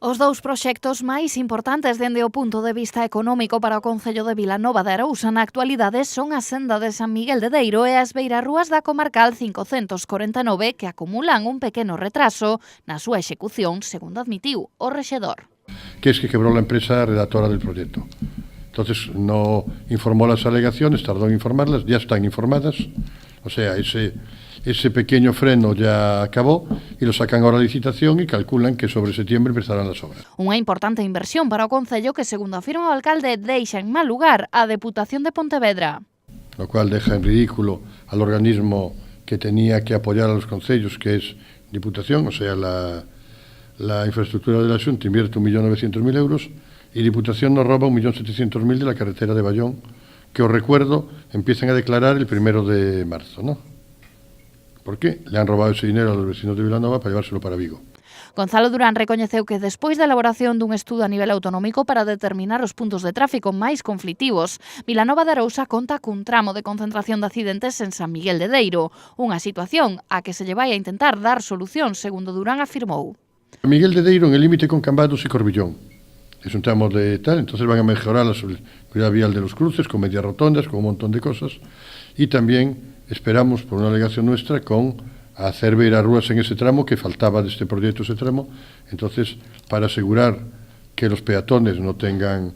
Os dous proxectos máis importantes dende o punto de vista económico para o concello de Vilanova de Arousa na actualidade son a senda de San Miguel de Deiro e as beirarrúas da comarcal 549 que acumulan un pequeno retraso na súa execución, segundo admitiu o rexedor. Que es que quebró la empresa redactora del proyecto. Entonces no informó las alegaciones, tardó en informarlas, ya están informadas, o sea, ese pequeño freno ya acabó y lo sacan ahora a licitación y calculan que sobre septiembre empezarán las obras. Unha importante inversión para o concello que, segundo afirma o alcalde, deixa en mal lugar a Deputación de Pontevedra. Lo cual deja en ridículo al organismo que tenía que apoyar a los concellos, que es Diputación, o sea, la infraestructura de la Xunta invierte 1.900.000 euros y Diputación nos roba 1.700.000 de la carretera de Bayón, que os recuerdo empiezan a declarar el 1 de marzo, ¿no? ¿Por qué? Le han robado ese dinero a los vecinos de Vilanova para llevárselo para Vigo. Gonzalo Durán recoñeceu que despois da elaboración dun estudo a nivel autonómico para determinar os puntos de tráfico máis conflitivos, Vilanova de Arousa conta cun tramo de concentración de accidentes en San Miguel de Deiro, unha situación a que se lle vai a intentar dar solución, segundo Durán afirmou. Miguel de Deiro en el límite con Cambados y Corbillón. Es un tramo de tal, entonces van a mejorar la seguridad vial de los cruces con medias rotondas, con un montón de cosas, y también esperamos, por una alegación nuestra, con hacer beirarrúas en ese tramo, que faltaba de este proyecto ese tramo. Entonces, para asegurar que los peatones no tengan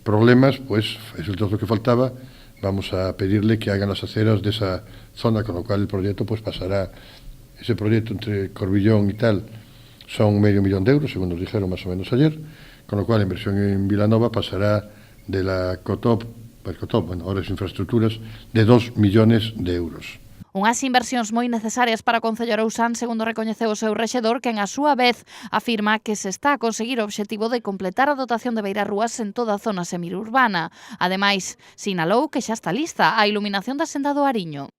problemas, pues es el trozo que faltaba, vamos a pedirle que hagan las aceras de esa zona, con lo cual el proyecto pues pasará, ese proyecto entre Corbillón y tal, son 500.000 euros, según nos dijeron más o menos ayer, con lo cual la inversión en Vilanova pasará de la COTOP, bueno, ahora es infraestructuras, de 2 millones de euros. Unhas inversións moi necesarias para o concello arousán, segundo recoñeceu o seu rexedor, quen a súa vez afirma que se está a conseguir o obxectivo de completar a dotación de beirarrúas en toda a zona semiurbana. Ademais, sinalou que xa está lista a iluminación da senda do Ariño.